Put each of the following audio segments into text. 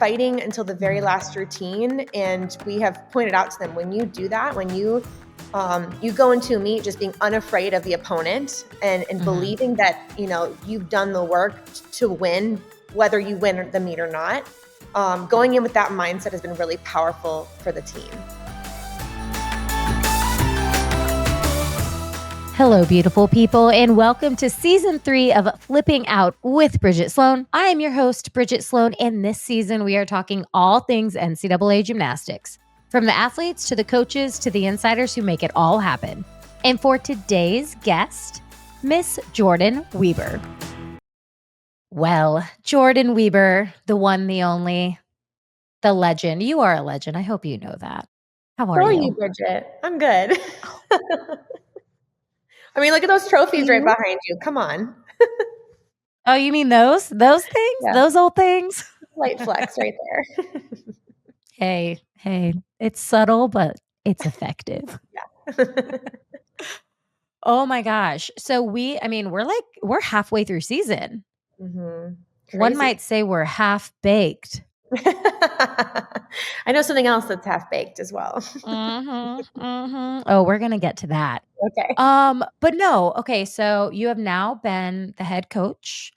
fighting until the very last routine. And we have pointed out to them, when you do that, when you go into a meet just being unafraid of the opponent and believing that, you've done the work to win, whether you win the meet or not, going in with that mindset has been really powerful for the team. Hello, beautiful people, and welcome to Season 3 of Flipping Out with Bridget Sloan. I am your host, Bridget Sloan, and this season we are talking all things NCAA gymnastics, from the athletes to the coaches to the insiders who make it all happen. And for today's guest, Miss Jordyn Wieber. Well, Jordyn Wieber, the one, the only, the legend. You are a legend. I hope you know that. How are you? Bridget? I'm good. I mean, look at those trophies right behind you. Come on. Oh, you mean those things? Yeah. Those old things? Light flex right there. Hey, it's subtle, but it's effective. Yeah. Oh my gosh. So we're halfway through season. Mm-hmm. One might say we're half baked. I know something else that's half baked as well. Oh, we're going to get to that. Okay. But no. Okay. So you have now been the head coach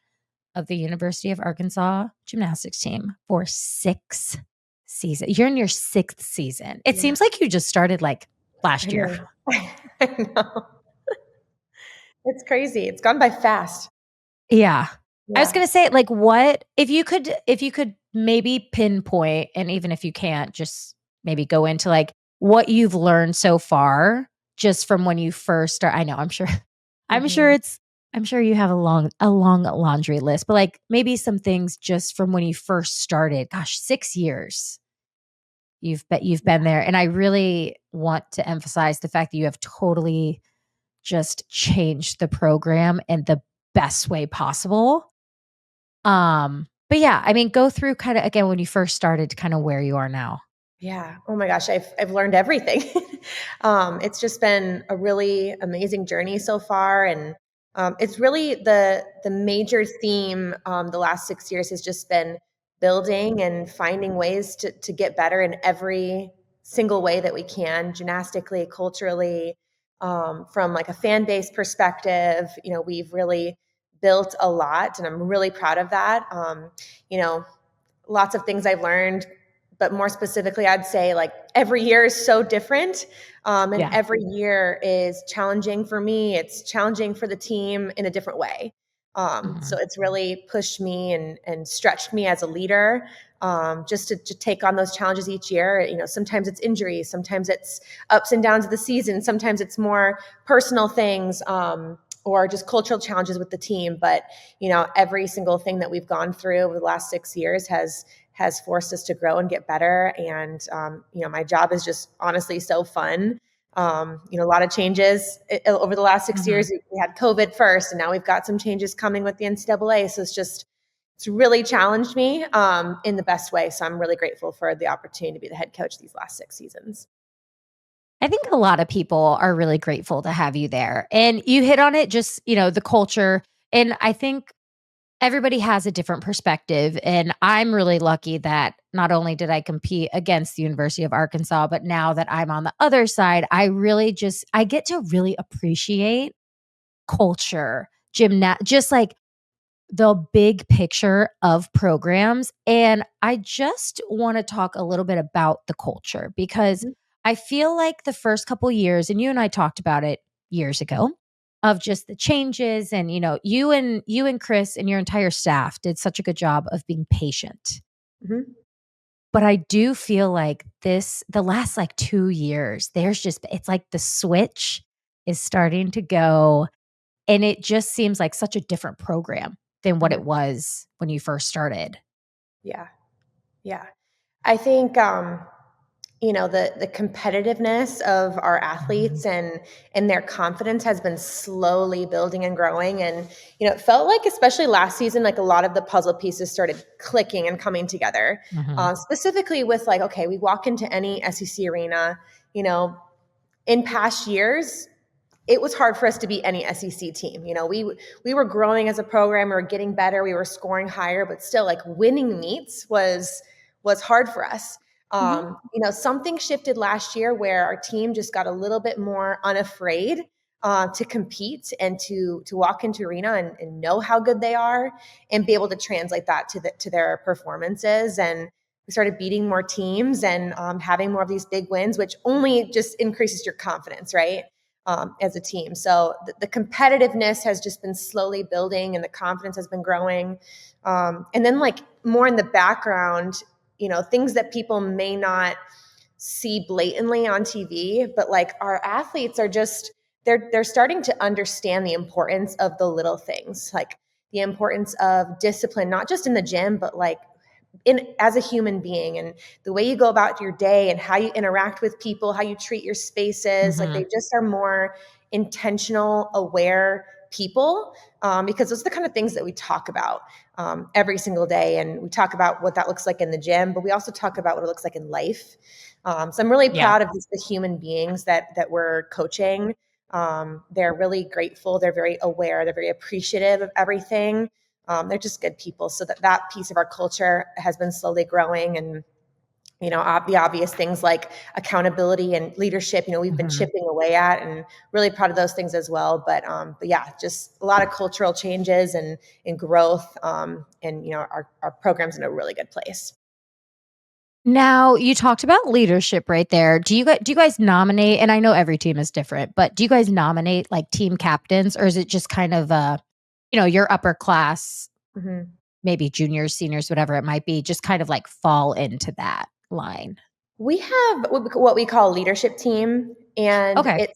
of the University of Arkansas gymnastics team for 6 seasons. You're in your 6th season. It seems like you just started like last year. I know. It's crazy. It's gone by fast. Yeah. I was going to say, like, what if you could maybe pinpoint, and even if you can't, just maybe go into like what you've learned so far just from when you first start. I know, I'm sure you have a long laundry list, but like maybe some things just from when you first started. Gosh, 6 years. You've been there, and I really want to emphasize the fact that you have totally just changed the program in the best way possible. But yeah, I mean, go through kind of again when you first started to kind of where you are now. Yeah. Oh my gosh, I've learned everything. It's just been a really amazing journey so far, and it's really the major theme the last 6 years has just been building and finding ways to get better in every single way that we can, gymnastically, culturally, from like a fan base perspective. We've really built a lot, and I'm really proud of that. Lots of things I've learned, but more specifically, I'd say like every year is so different. Every year is challenging for me. It's challenging for the team in a different way. So it's really pushed me and stretched me as a leader, just to take on those challenges each year. Sometimes it's injuries, sometimes it's ups and downs of the season, sometimes it's more personal things, or just cultural challenges with the team. But, every single thing that we've gone through over the last 6 years has forced us to grow and get better. And, my job is just honestly so fun. A lot of changes over the last 6 years. We had COVID first, and now we've got some changes coming with the NCAA. So it's really challenged me in the best way. So I'm really grateful for the opportunity to be the head coach these last 6 seasons. I think a lot of people are really grateful to have you there. And you hit on it, just, the culture. And I think everybody has a different perspective. And I'm really lucky that not only did I compete against the University of Arkansas, but now that I'm on the other side, I get to really appreciate culture, just like the big picture of programs. And I just want to talk a little bit about the culture, because I feel like the first couple years, and you and I talked about it years ago, of just the changes, and you and Chris and your entire staff did such a good job of being patient. But I do feel like the last like 2 years, it's like the switch is starting to go, and it just seems like such a different program than what it was when you first started. Yeah. I think, the competitiveness of our athletes and their confidence has been slowly building and growing. And, it felt like, especially last season, like a lot of the puzzle pieces started clicking and coming together, specifically with like, okay, we walk into any SEC arena, in past years, it was hard for us to beat any SEC team. We were growing as a program, we were getting better, we were scoring higher, but still like winning meets was was hard for us. Mhm. Something shifted last year where our team just got a little bit more unafraid to compete and to walk into arena and know how good they are and be able to translate that to their performances. And we started beating more teams and having more of these big wins, which only just increases your confidence, right? As a team. So the competitiveness has just been slowly building and the confidence has been growing. And then like more in the background, things that people may not see blatantly on TV, but like our athletes are just, they're starting to understand the importance of the little things, like the importance of discipline, not just in the gym, but like as a human being, and the way you go about your day and how you interact with people, how you treat your spaces. Like they just are more intentional, aware people, because those are the kind of things that we talk about every single day. And we talk about what that looks like in the gym, but we also talk about what it looks like in life. So I'm really Yeah. proud of the human beings that we're coaching. They're really grateful. They're very aware. They're very appreciative of everything. They're just good people. So that piece of our culture has been slowly growing. And, the obvious things like accountability and leadership, we've been chipping away at, and really proud of those things as well. But yeah, just a lot of cultural changes and growth. And, our program's in a really good place. Now, you talked about leadership right there. Do you guys nominate, and I know every team is different, but do you guys nominate like team captains, or is it just kind of your upper class, Mm-hmm. maybe juniors, seniors, whatever it might be, just kind of like fall into that line? We have what we call a leadership team, and Okay.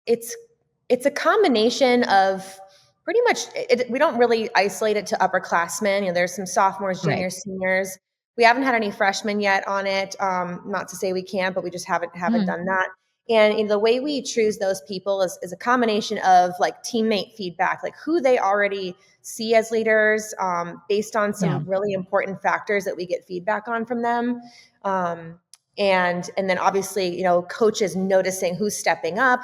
it's a combination of pretty much. We don't really isolate it to upperclassmen. There's some sophomores, Right. juniors, seniors. We haven't had any freshmen yet on it. Not to say we can't, but we just haven't Mhm. done that. And the way we choose those people is a combination of like teammate feedback, like who they already see as leaders, based on Yeah. some really important factors that we get feedback on from them. Um, and then obviously, coaches noticing who's stepping up,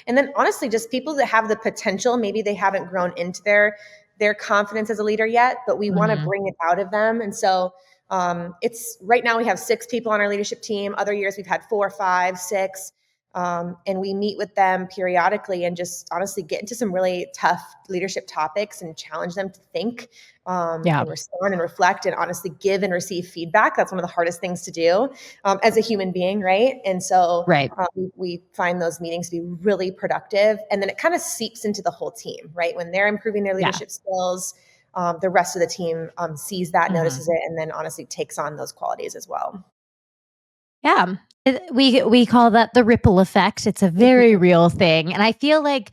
and then honestly, just people that have the potential. Maybe they haven't grown into their confidence as a leader yet, but we want to Mhm. bring it out of them. And so it's right now we have 6 people on our leadership team. Other years we've had 4, 5, 6. And we meet with them periodically and just honestly get into some really tough leadership topics and challenge them to think, Yeah. and respond and reflect and honestly give and receive feedback. That's one of the hardest things to do as a human being, right? And so Right. we find those meetings to be really productive. And then it kind of seeps into the whole team, right? When they're improving their Yeah. leadership skills, the rest of the team sees that, Mhm. notices it, and then honestly takes on those qualities as well. Yeah. We call that the ripple effect. It's a very real thing, and I feel like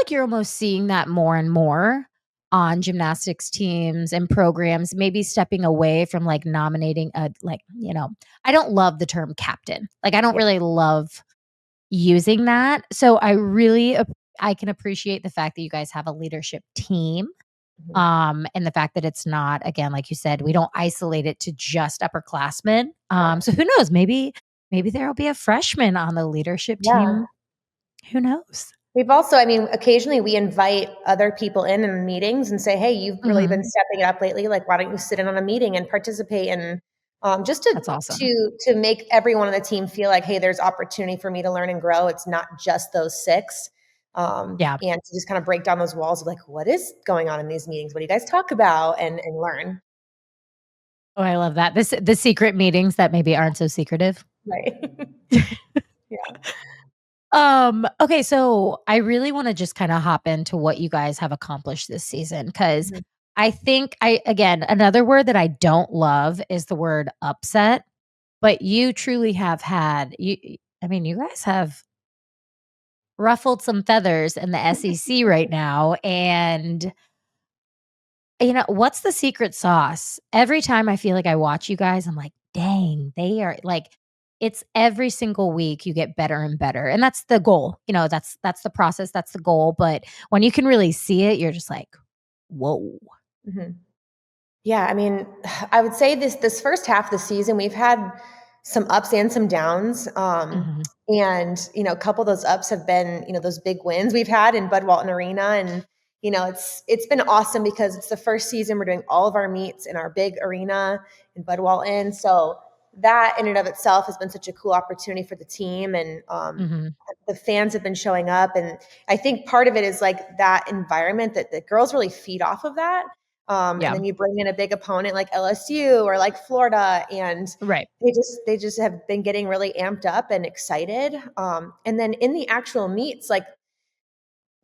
you're almost seeing that more and more on gymnastics teams and programs, maybe stepping away from like nominating I don't love the term captain. Like I don't Yeah. really love using that. So I can appreciate the fact that you guys have a leadership team. Mhm. And the fact that it's not, again, like you said, we don't isolate it to just upperclassmen. So who knows? Maybe there will be a freshman on the leadership Yeah. team. Who knows? We've also, I mean, occasionally we invite other people in meetings and say, "Hey, you've really Mhm. been stepping it up lately. Like, why don't you sit in on a meeting and participate?" And just That's awesome. to make everyone on the team feel like, "Hey, there's opportunity for me to learn and grow. It's not just those 6." Yeah. And to just kind of break down those walls of like, what is going on in these meetings? What do you guys talk about and learn? Oh, I love that. The secret meetings that maybe aren't so secretive. Right. Yeah. Okay, so I really want to just kind of hop into what you guys have accomplished this season because Mhm. I think again, another word that I don't love is the word upset, but you truly have had I mean, you guys have ruffled some feathers in the SEC right now. And, what's the secret sauce? Every time I feel like I watch you guys, I'm like, dang, they are like, it's every single week you get better and better. And that's the goal. That's the process, that's the goal. But when you can really see it, you're just like, whoa. Mhm. Yeah, I mean, I would say this first half of the season, we've had some ups and some downs. Mhm. And a couple of those ups have been, those big wins we've had in Bud Walton Arena. And it's been awesome because it's the first season we're doing all of our meets in our big arena in Bud Walton. So that in and of itself has been such a cool opportunity for the team. And the fans have been showing up. And I think part of it is like that environment that the girls really feed off of that. And then you bring in a big opponent like LSU or like Florida, and they just have been getting really amped up and excited. And then in the actual meets, like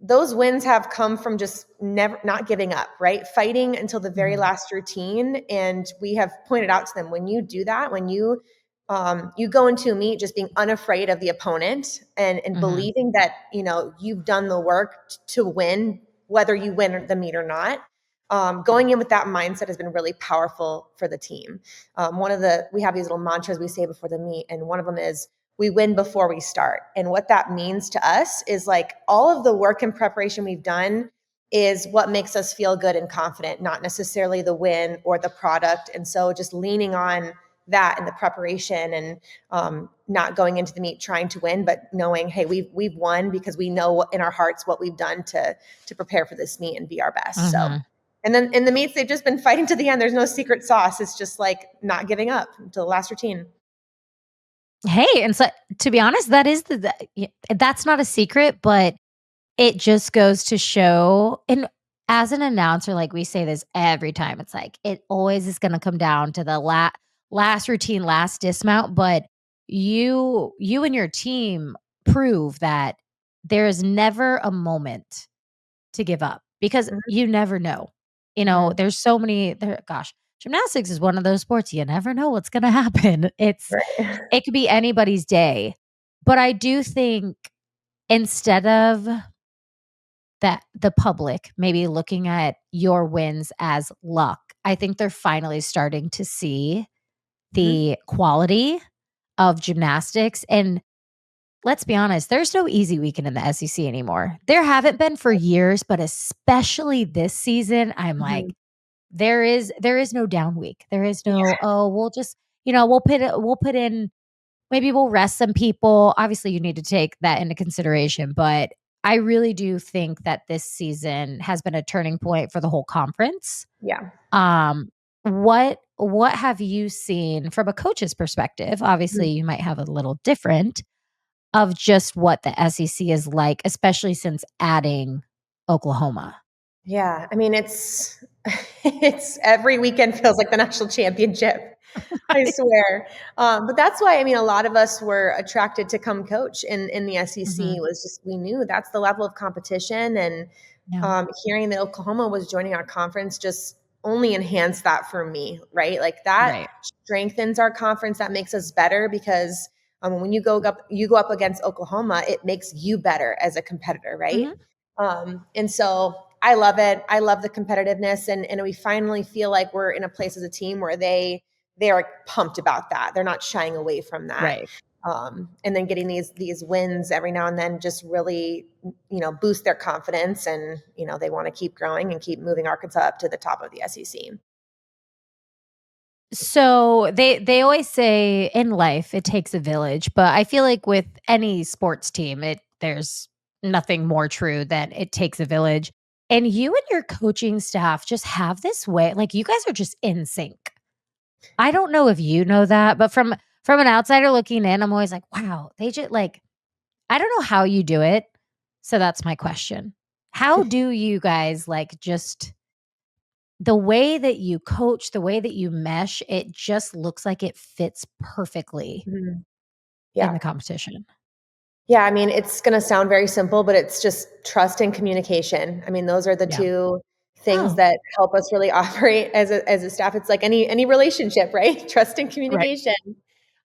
those wins have come from just not giving up, right? Fighting until the very last routine. And we have pointed out to them, when you do that, when you go into a meet just being unafraid of the opponent and believing that, you've done the work to win, whether you win the meet or not. Going in with that mindset has been really powerful for the team. We have these little mantras we say before the meet, and one of them is, we win before we start. And what that means to us is like all of the work and preparation we've done is what makes us feel good and confident, not necessarily the win or the product. And so just leaning on that in the preparation, and not going into the meet trying to win, but knowing, hey, we've won because we know in our hearts what we've done to prepare for this meet and be our best. So, and then in the meets, they've just been fighting to the end. There's no secret sauce. It's just like not giving up until the last routine. Hey, and so to be honest, that is that's not a secret, but it just goes to show. And as an announcer, like we say this every time, it's like it always is going to come down to the last routine, last dismount. But you and your team prove that there is never a moment to give up, because you never know. There's so many. Gymnastics is one of those sports you never know what's going to happen. It could be anybody's day. But I do think, instead of that, the public maybe looking at your wins as luck, I think they're finally starting to see the quality of gymnastics. And let's be honest, there's no easy weekend in the SEC anymore. There haven't been for years, but especially this season, I'm like, there is no down week. There is no, we'll just, we'll put in, maybe we'll rest some people. Obviously, you need to take that into consideration, but I really do think that this season has been a turning point for the whole conference. Yeah. What have you seen from a coach's perspective? Obviously, you might have a little different of just what the SEC is like, especially since adding Oklahoma. Yeah. I mean, it's every weekend feels like the national championship. I swear. But that's why, I mean, a lot of us were attracted to come coach in the SEC was just, we knew that's the level of competition. And hearing that Oklahoma was joining our conference just only enhanced that for me, right? Like that strengthens our conference. That makes us better, because when you go up against Oklahoma, it makes you better as a competitor, right? And so I love it. I love the competitiveness, and we finally feel like we're in a place as a team where they are pumped about that. They're not shying away from that. Right. And then getting these wins every now and then just really, boost their confidence, and, they want to keep growing and keep moving Arkansas up to the top of the SEC. So they always say in life it takes a village, but I feel like with any sports team, there's nothing more true than it takes a village. And you and your coaching staff just have this way, like you guys are just in sync. I don't know if you know that, but from an outsider looking in, I'm always like, wow, they just like, I don't know how you do it. So that's my question. How do you guys just the way that you coach, the way that you mesh, it just looks like it fits perfectly in the competition. Yeah, I mean, it's going to sound very simple, but it's just trust and communication. I mean, those are the two things that help us really operate as a staff. It's like any relationship, right? Trust and communication.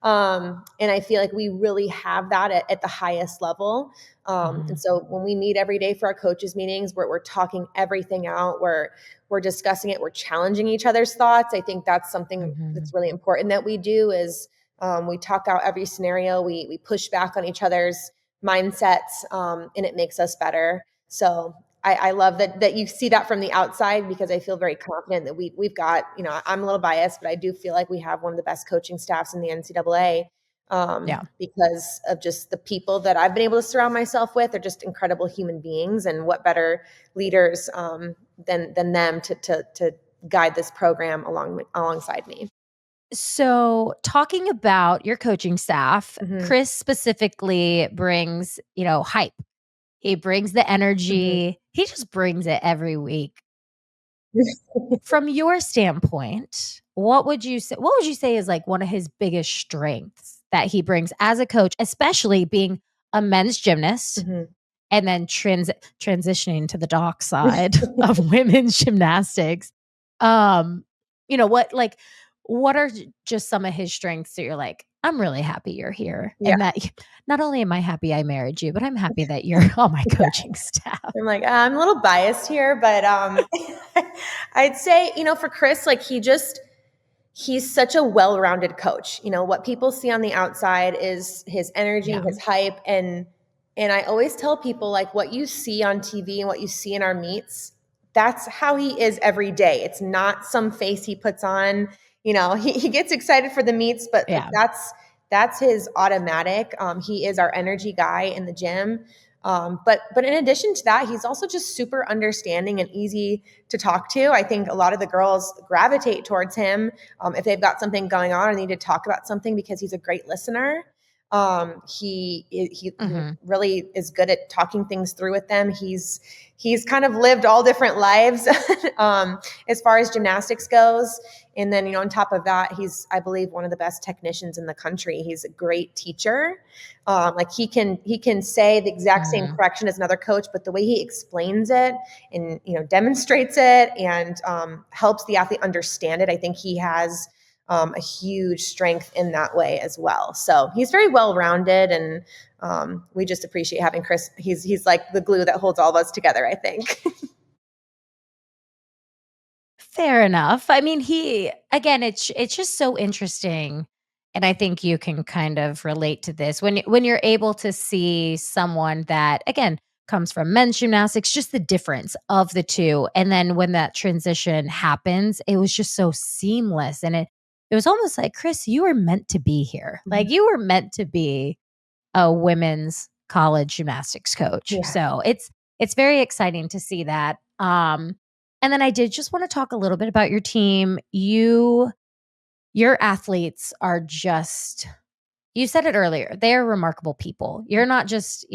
And I feel like we really have that at the highest level. And so when we meet every day for our coaches meetings, we're talking everything out, we're discussing it, we're challenging each other's thoughts. I think that's something that's really important that we do is we talk out every scenario, we push back on each other's mindsets, and it makes us better. So I love that you see that from the outside, because I feel very confident that we've got, I'm a little biased, but I do feel like we have one of the best coaching staffs in the NCAA, because of just the people that I've been able to surround myself with. They're just incredible human beings, and what better leaders than them to guide this program alongside me. So, talking about your coaching staff, Mhm, Chris specifically brings, hype. He brings the mhm. energy. He just brings it every week. From your standpoint, what would you say is like one of his biggest strengths that he brings as a coach, especially being a men's gymnast Mhm. and then transitioning to the doc side of women's gymnastics? Um, what are just some of his strengths that you're like, I'm really happy you're here, Yeah, and that not only am I happy I married you, but I'm happy that you're on my yeah. coaching staff. I'm like, I'm a little biased here, but, I'd say, for Chris, like, he's such a well-rounded coach. What people see on the outside is his energy, Yeah. his hype, and I always tell people, like, what you see on TV and what you see in our meets, that's how he is every day. It's not some face he puts on. He gets excited for the meets, but like Yeah. that's his automatic. He is our energy guy in the gym. But in addition to that, he's also just super understanding and easy to talk to. I think a lot of the girls gravitate towards him if they've got something going on or need to talk about something because he's a great listener. He Mhm. really is good at talking things through with them. He's kind of lived all different lives as far as gymnastics goes. And then, on top of that, he's, I believe, one of the best technicians in the country. He's a great teacher. Like he can say the exact same Mhm. correction as another coach, but the way he explains it and demonstrates it and helps the athlete understand it, I think he has a huge strength in that way as well. So he's very well rounded, and we just appreciate having Chris. He's like the glue that holds all of us together, I think. Fair enough. I mean, he again, it's just so interesting, and I think you can kind of relate to this when you're able to see someone that again comes from men's gymnastics, just the difference of the two, and then when that transition happens, it was just so seamless, and it was almost like Chris, you were meant to be here, like you were meant to be a women's college gymnastics coach. Yeah. So it's very exciting to see that. And then I did just want to talk a little bit about your team. Your athletes are just you said it earlier, they are remarkable people. You're not just,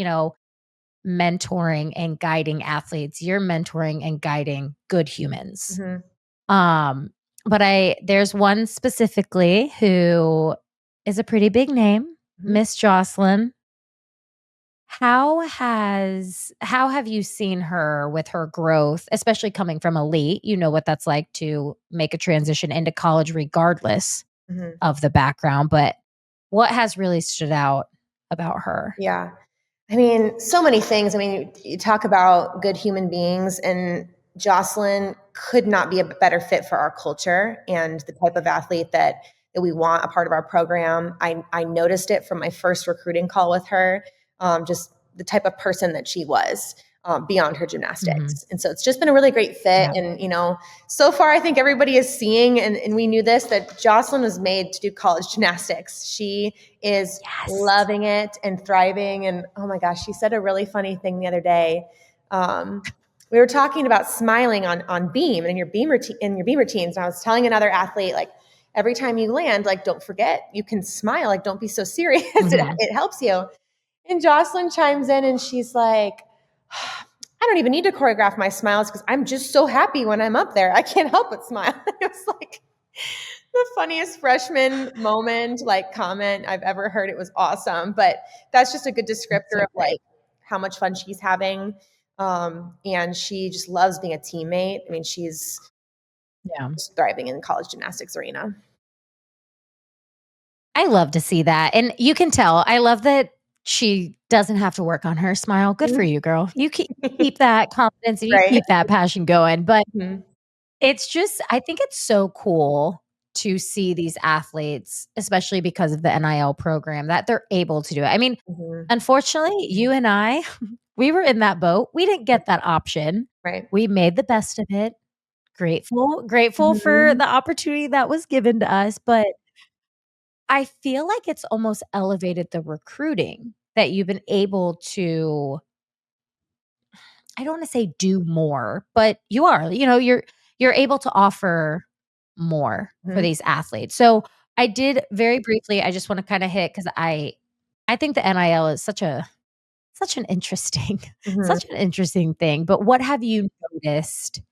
mentoring and guiding athletes, you're mentoring and guiding good humans. Mhm. Um, but there's one specifically who is a pretty big name, Mhm. Miss Joscelyn. How have you seen her with her growth, especially coming from elite? You know what that's like to make a transition into college regardless Mhm. of the background, but what has really stood out about her? Yeah. I mean, so many things. I mean, you talk about good human beings, and Jocelyn could not be a better fit for our culture and the type of athlete that we want a part of our program. I noticed it from my first recruiting call with her, just the type of person that she was beyond her Mhm. gymnastics. And so it's just been a really great fit. Yeah. And, so far, I think everybody is seeing, and we knew this, that Jocelyn was made to do college gymnastics. She is Yes. loving it and thriving. And oh my gosh, she said a really funny thing the other day. Um, we were talking about smiling on beam and in your beam routines. And I was telling another athlete, like, every time you land, like, don't forget, you can smile. Like, don't be so serious. Mhm. It helps you. And Jocelyn chimes in and she's like, I don't even need to choreograph my smiles because I'm just so happy when I'm up there. I can't help but smile. It was like the funniest freshman moment, like, comment I've ever heard. It was awesome. But that's just a good That's descriptor so of like great. how much fun she's having. And she just loves being a teammate. I mean, she's Yeah. just thriving in the college gymnastics arena. I love to see that, and you can tell. I love that she doesn't have to work on her smile. Good for you, girl. You keep that confidence and you Right. keep that passion going, but Mhm. it's just I think it's so cool to see these athletes, especially because of the NIL program, that they're able to do it. I mean, Mhm. unfortunately, you and I, we were in that boat. We didn't get that option. Right. We made the best of it. Grateful for Mhm. the opportunity that was given to us, but I feel like it's almost elevated the recruiting that you've been able to I don't wanna say do more, but you are, you're able to offer more for Mhm. these athletes. So, I did very briefly, I just wanna kinda hit, 'cause I think the NIL is such an interesting Mhm, such an interesting thing, but noticed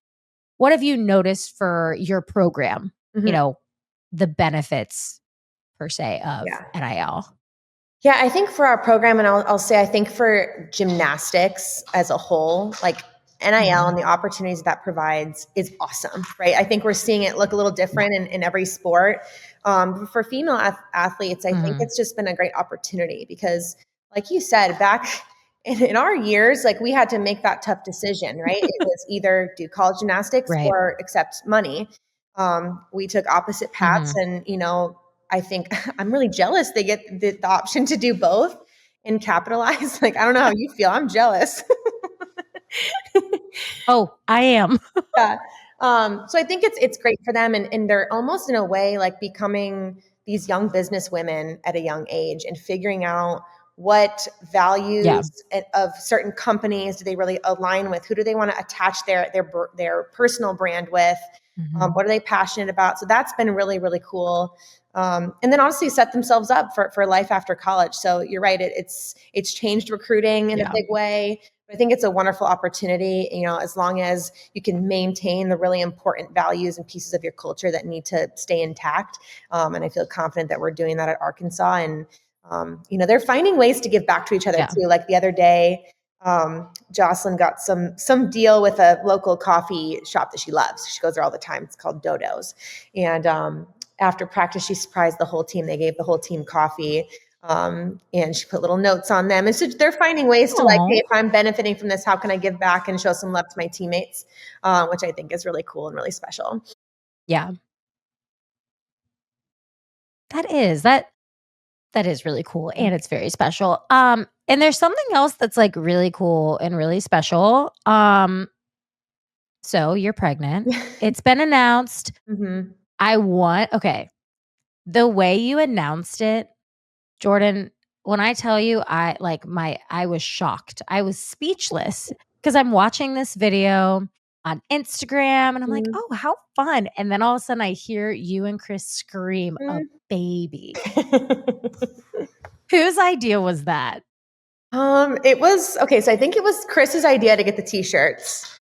what have you noticed for your program, you mhm, know, the benefits per se of yeah. NIL? Yeah, I think for our program, and I'll say I think for gymnastics as a whole, like NIL Mhm. and the opportunities that provides is awesome, right? I think we're seeing it look a little Yeah. different in every sport. For female athletes, I think Mhm. it's just been a great opportunity because, like you said, back in our years, like we had to make that tough decision, right? It was either do college gymnastics Right. or accept money. We took opposite paths, Mhm. and I think I'm really jealous they get the option to do both and capitalize. Like, I don't know how you feel. I'm jealous. Oh, I am. Yeah. So I think it's great for them, and they're almost in a way like becoming these young business women at a young age and figuring out what Yeah. values of certain companies do they really align with? Who do they want to attach their personal brand with? Mhm. What are they passionate about? So that's been really really cool. And then honestly set themselves up for life after college. So you're right, it's changed recruiting in a Yeah. big way. I think it's a wonderful opportunity, as long as you can maintain the really important values and pieces of your culture that need to stay intact. And I feel confident that we're doing that at Arkansas. And, they're finding ways to give back to each other Yeah. too. Like the other day, Jocelyn got some deal with a local coffee shop that she loves. She goes there all the time. It's called Dodo's. And after practice, she surprised the whole team. They gave the whole team coffee. And she put little notes on them. And so they're finding ways to like, hey, Aw. if I'm benefiting from this, how can I give back and show some love to my teammates? Which I think is really cool and really special. Yeah. That is really cool, and it's very special. And there's something else that's, like, really cool and really special. So you're pregnant. It's been announced. hmm Okay, the way you announced it, Jordyn, when I tell you I was shocked. I was speechless because 'cause I'm watching this video on Instagram, and I'm like, hmm "Oh, how fun." And then all of a sudden I hear you and Chris scream, "A baby." Whose idea was that? It was okay. So I think it was Chris's idea to get the t-shirts.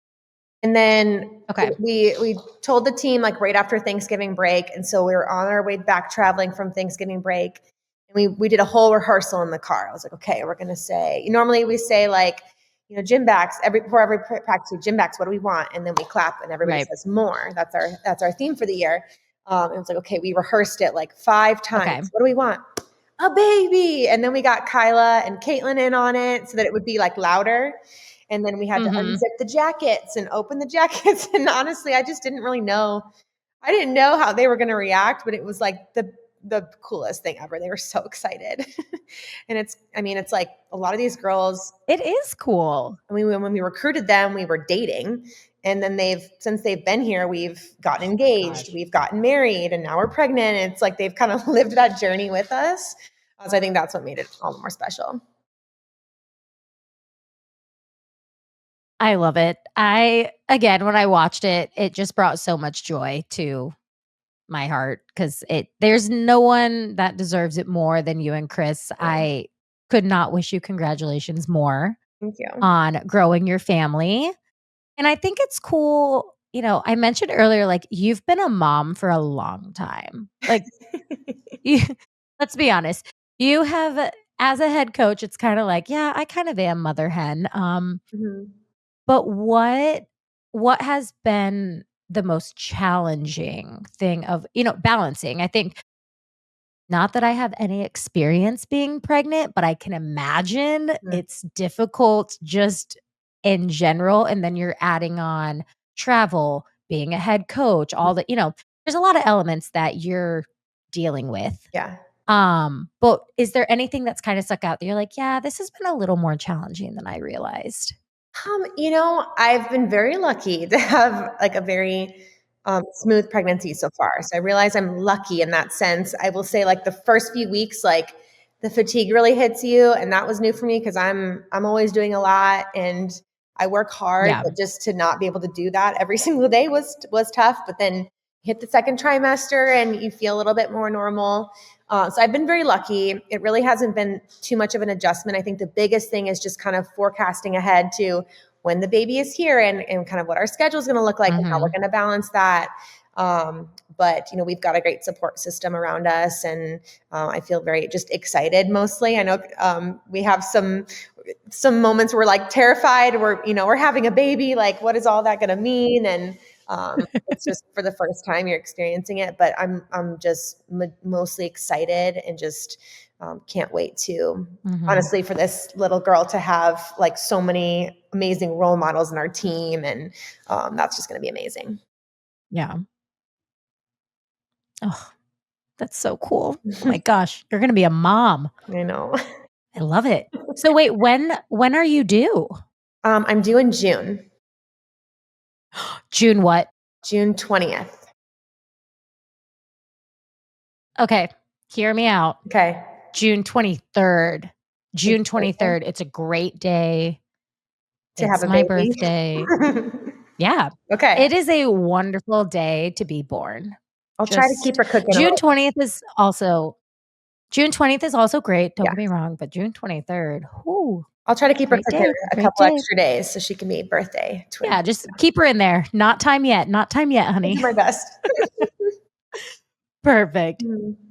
And then Okay. we told the team like right after Thanksgiving break, and so we were on our way back traveling from Thanksgiving break, and we did a whole rehearsal in the car. I was like, okay, we're gonna say. Normally we say like, gym backs before every practice. Gym backs. What do we want? And then we clap, and everybody Right. says more. That's our theme for the year. It was like, okay, we rehearsed it like 5 times. Okay. What do we want? A baby. And then we got Kyla and Caitlin in on it so that it would be like louder. And then we had to Mhm. unzip the jackets and open the jackets. And honestly, I just didn't really know. I didn't know how they were going to react, but it was like the coolest thing ever. They were so excited. And it's like a lot of these girls, It is cool. I mean, when we recruited them, we were dating. And then since they've been here, we've gotten Oh my engaged, gosh. we've gotten married, and now we're pregnant. And it's like they've kind of lived that journey with us. So I think that's what made it all the more special. I love it. When I watched it, it just brought so much joy to my heart because there's no one that deserves it more than you and Chris. Yeah, I could not wish you congratulations more thank you. on growing your family. And I think it's cool, I mentioned earlier, like, you've been a mom for a long time. Like, you let's be honest. You have as a head coach, it's kinda like, "Yeah, I kind of am mother hen." Mhm. But what has been the most challenging thing of, balancing? I think not that I have any experience being pregnant, but I can imagine Mhm. it's difficult just in general, and then you're adding on travel, being a head coach, all the there's a lot of elements that you're dealing with. Yeah. But is there anything that's kinda stuck out that you're like, "Yeah, this has been a little more challenging than I realized?" I've been very lucky to have like a very smooth pregnancy so far. So I realize I'm lucky in that sense. I will say, like the first few weeks, like the fatigue really hits you, and that was new for me because I'm always doing a lot and I work hard, Yeah. but just to not be able to do that every single day was tough. But then hit the second trimester and you feel a little bit more normal. So I've been very lucky. It really hasn't been too much of an adjustment. I think the biggest thing is just kind of forecasting ahead to when the baby is here and kind of what our schedule is going to look like and how we're going to balance that. But we've got a great support system around us, and I feel very just excited mostly. I know we have some moments where we're like terrified. We're having a baby. Like, what is all that going to mean? And it's just for the first time you're experiencing it, but I'm just mostly excited and just can't wait to honestly for this little girl to have like so many amazing role models in our team, and that's just going to be amazing. Yeah. Oh, that's so cool. Oh my gosh, you're going to be a mom. I know. I love it. So wait, when are you due? I'm due in June. June what? June 20th. Okay, hear me out. Okay. June 23rd. June 23rd. It's a great day. To have It's a my baby. birthday. Yeah. Okay. It is a wonderful day to be born. I'll try to keep her cooking. June 20th is also great. Don't Yeah. get me wrong, but June 23rd. Whoo. I'll try to keep her Great cooking day, a great couple day. extra days so she can be birthday twin. Yeah, just keep her in there. Not time yet. Not time yet, I'll honey. do my best. Perfect.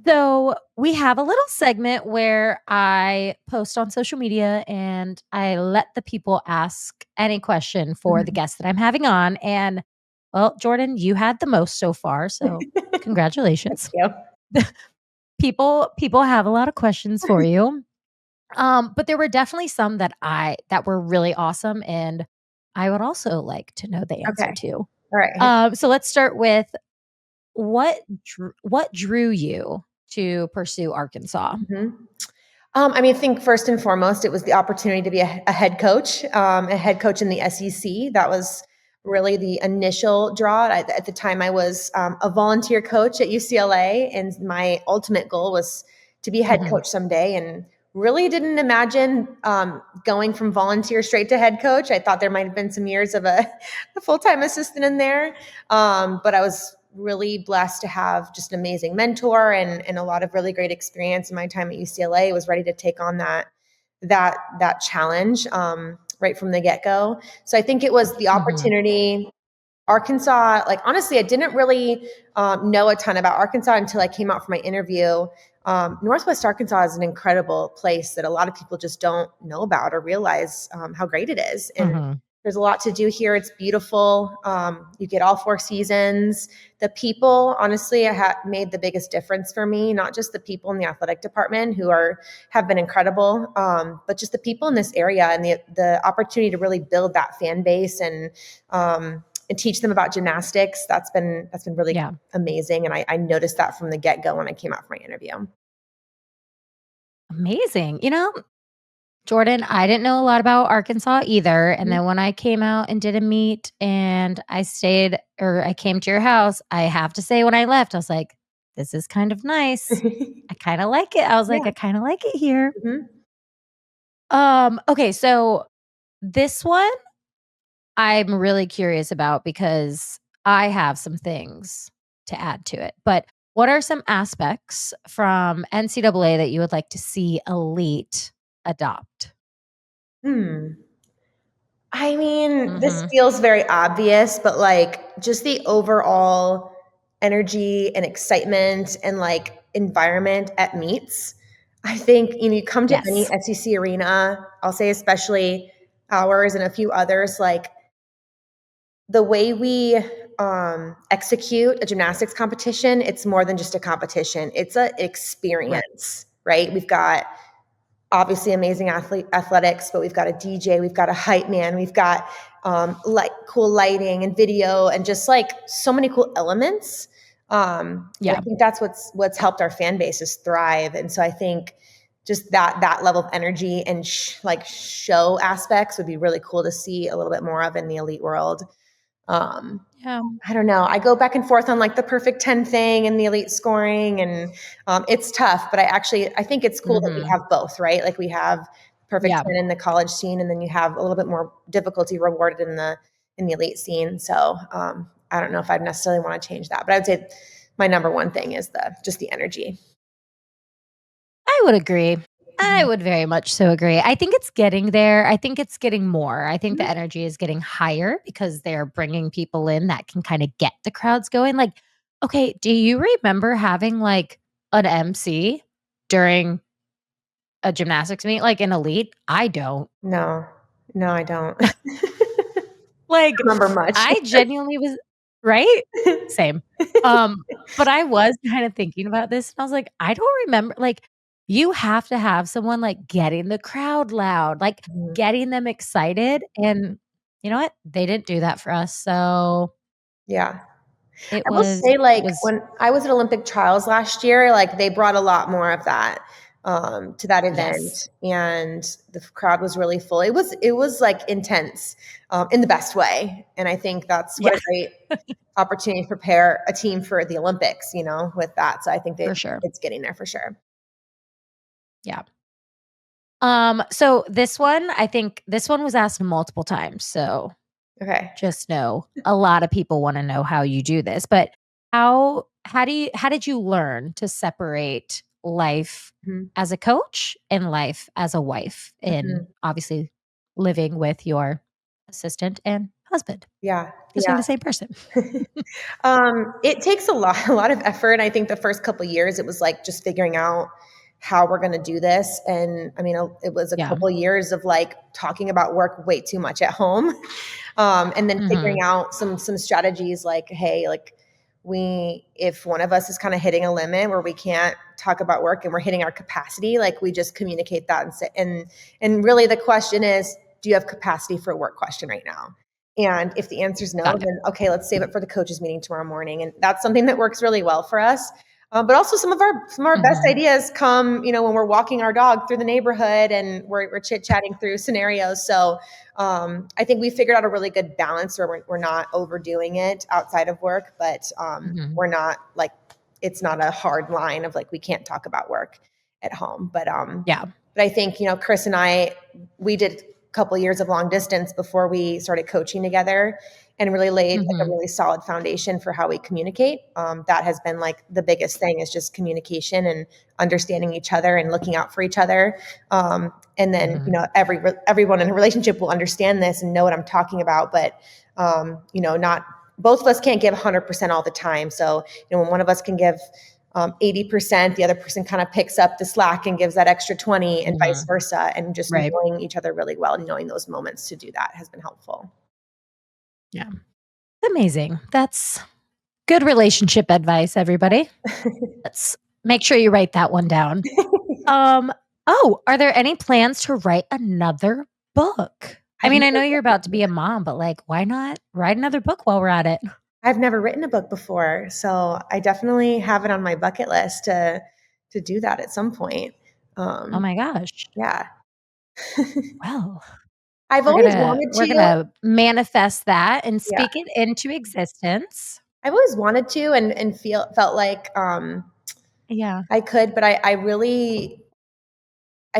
So we have a little segment where I post on social media and I let the people ask any question for the guests that I'm having on. And well, Jordyn, you had the most so far. So congratulations. Thank you. People have a lot of questions for you. But there were definitely some that were really awesome. And I would also like to know the answer to. All right. So let's start with what drew you to pursue Arkansas? I think first and foremost, it was the opportunity to be a head coach in the SEC. That was really the initial draw. At the time, I was a volunteer coach at UCLA, and my ultimate goal was to be a head coach someday, and really didn't imagine going from volunteer straight to head coach. I thought there might have been some years of a full-time assistant in there, but I was really blessed to have just an amazing mentor and a lot of really great experience in my time at UCLA. Was ready to take on that challenge right from the get-go. So I think it was the opportunity. Arkansas, like honestly, I didn't really know a ton about Arkansas until I came out for my interview. Northwest Arkansas is an incredible place that a lot of people just don't know about or realize how great it is. And there's a lot to do here. It's beautiful. You get all 4 seasons. The people, honestly, have made the biggest difference for me. Not just the people in the athletic department who have been incredible, but just the people in this area and the opportunity to really build that fan base and teach them about gymnastics. That's been really amazing. And I noticed that from the get-go when I came out for my interview. Amazing. Jordyn, I didn't know a lot about Arkansas either. And then when I came out and did a meet and I came to your house, I have to say when I left, I was like, this is kind of nice. I kind of like it. I was like, I kind of like it here. Okay. So this one I'm really curious about because I have some things to add to it. But what are some aspects from NCAA that you would like to see Elite adopt? This feels very obvious, but like just the overall energy and excitement and like environment at meets. I think you come to any SEC arena, I'll say especially ours and a few others, like the way we execute a gymnastics competition, it's more than just a competition. It's an experience, right? We've got obviously amazing athletics, but we've got a DJ, we've got a hype man, we've got cool lighting and video and just like so many cool elements. I think that's what's helped our fan bases thrive. And so I think just that level of energy and show aspects would be really cool to see a little bit more of in the elite world. I don't know. I go back and forth on like the perfect 10 thing and the elite scoring, and it's tough, but I think it's cool that we have both, right? Like we have perfect 10 in the college scene, and then you have a little bit more difficulty rewarded in the elite scene. So I don't know if I'd necessarily want to change that, but I would say my number one thing is just the energy. I would agree. I would very much so agree. I think it's getting there. I think it's getting more. I think the Mhm. energy is getting higher because they're bringing people in that can kind of get the crowds going. Like, okay, do you remember having like an MC during a gymnastics meet, like an elite? I don't. No, no, I don't. Like, Remember much. I genuinely was right? Same. Um, but I was kinda thinking about this, and I was like, I don't remember like, you have to have someone, like, getting the crowd loud, like, Mhm. getting them excited, and you know what? They didn't do that for us, so Yeah. it I will was say, it like, was when I was at Olympic trials last year, like, they brought a lot more of that, to that yes. event, and the crowd was really full. It was, like, intense, in the best way, and I think that's what Yeah, a great opportunity to prepare a team for the Olympics, with that, so I think that for sure. it's getting there for sure. Yeah. So this one, I think this one was asked multiple times, so Okay. just know a lot of people wanna know how you do this, but how did you learn to separate life Mhm, as a coach and life as a wife and mhm. obviously living with your assistant and husband? Yeah, Just being the yeah. same person. It takes a lot, a lot of effort. And I think the first couple of years, it was like just figuring out how we're going to do this. And I mean, it was a Yeah. couple of years of like talking about work way too much at home, and then figuring Mhm. out some strategies like, hey, like if one of us is kind of hitting a limit where we can't talk about work and we're hitting our capacity, like we just communicate that and say, and really the question is, do you have capacity for a work question right now? And if the answer is no, Got it. then okay, let's save it for the coaches meeting tomorrow morning. And that's something that works really well for us. But also some of our best Mhm. ideas come, when we're walking our dog through the neighborhood and we're chit chatting through scenarios. So I think we figured out a really good balance where we're not overdoing it outside of work, but Mhm. we're not like it's not a hard line of like we can't talk about work at home. Yeah. But I think, Chris and I, we did a couple years of long distance before we started coaching together and really laid like a Mhm. really solid foundation for how we communicate. That has been like the biggest thing is just communication and understanding each other and looking out for each other. And then, Mhm. everyone in a relationship will understand this and know what I'm talking about, but, not both of us can't give 100% all the time. So, when one of us can give 80%, the other person kind of picks up the slack and gives that extra 20 and vice Mhm. versa. And just Right. knowing each other really well and knowing those moments to do that has been helpful. Yeah. Amazing. That's good relationship advice, everybody. Let's make sure you write that one down. Um, are there any plans to write another book? I I've mean, I never know you're about to be a mom, but, like, why not write another book while we're at it? I've never written a book before, so I definitely have it on my bucket list to do that at some point. Oh Um, my gosh. yeah. Well, I've we're always gonna wanted we're to. gonna manifest that and Yeah. speak it into existence. I've always wanted to and felt like Yeah. I could, but I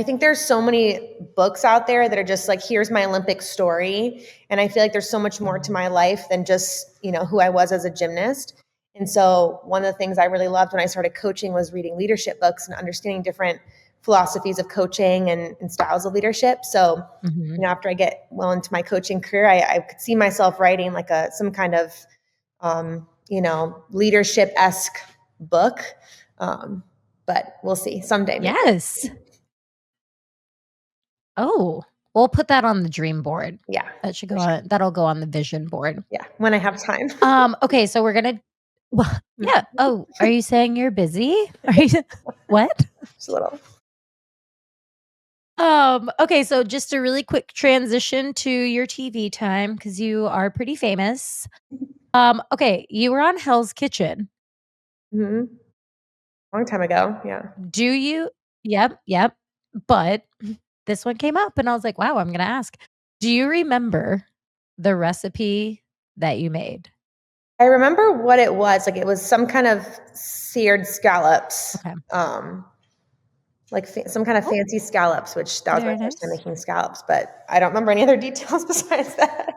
think there's so many books out there that are just like, here's my Olympic story. And I feel like there's so much more to Mhm. my life than just, who I was as a gymnast. And so one of the things I really loved when I started coaching was reading leadership books and understanding different philosophies of coaching and styles of leadership. So, Mhm. after I get well into my coaching career, I could see myself writing like some kind of, leadership-esque book. Um, but we'll see someday maybe. Yes. Oh, we'll put that on the dream board. Yeah, That should for go sure. on that'll go on the vision board. Yeah, when I have time. Okay, so we're gonna well, yeah. Oh, are you saying you're busy? Are you what? Just a little. Okay, so just a really quick transition to your TV time because you are pretty famous. Okay, you were on Hell's Kitchen. Mhm. Long time ago, yeah. Do you Yep, yep. But this one came up and I was like, wow, I'm gonna ask. Do you remember the recipe that you made? I remember what it was, like, it was some kind of seared scallops, Okay. like, some kind of Oh, fancy scallops, which that was my very first time nice. making scallops, but I don't remember any other details besides that.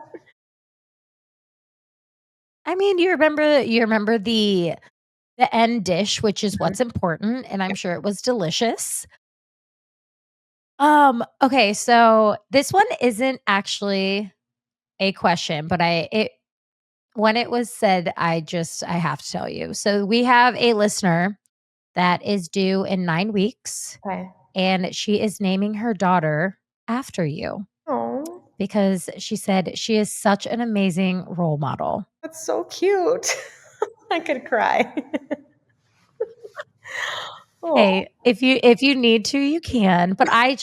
I mean, you remember the end dish, which is Mhm. what's important, and I'm sure it was delicious. Okay, so this one isn't actually a question, but it when it was said, I have to tell you. So we have a listener that is due in 9 weeks, Okay. and she is naming her daughter after you Oh, because she said she is such an amazing role model. that's so cute. I could cry. Oh. Hey, if you need to, you can, but I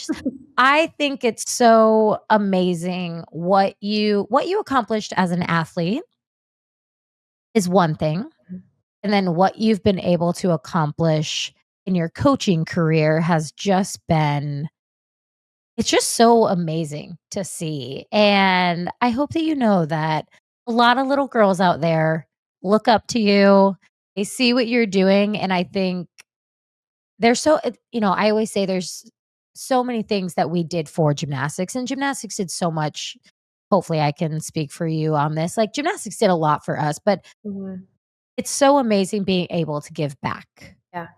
think it's so amazing what you accomplished as an athlete is one thing, and then what you've been able to accomplish in your coaching career has just been it's just so amazing to see, and I hope that you know that a lot of little girls out there look up to you, they see what you're doing, and I think there's I always say there's so many things that we did for gymnastics, and gymnastics did so much. Hopefully, I can speak for you on this. Like, gymnastics did a lot for us, but Mhm. it's so amazing being able to give back, Yeah.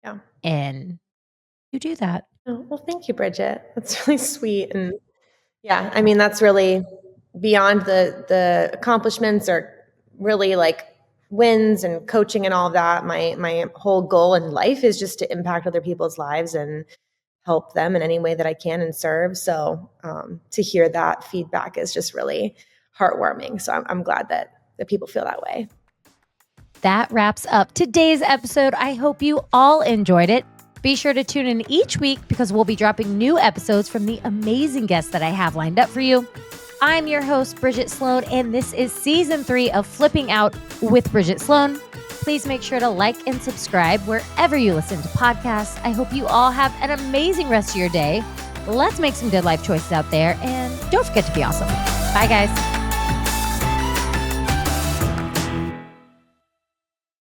Yeah. and you do that. Oh, well, thank you, Bridget. That's really sweet. And yeah, I mean, that's really beyond the accomplishments or really like wins and coaching and all of that. My whole goal in life is just to impact other people's lives and help them in any way that I can and serve. So to hear that feedback is just really heartwarming. So I'm glad that people feel that way. That wraps up today's episode. I hope you all enjoyed it. Be sure to tune in each week because we'll be dropping new episodes from the amazing guests that I have lined up for you. I'm your host, Bridget Sloan, and this is season 3 of Flipping Out with Bridget Sloan. Please make sure to like and subscribe wherever you listen to podcasts. I hope you all have an amazing rest of your day. Let's make some good life choices out there, and don't forget to be awesome. Bye, guys.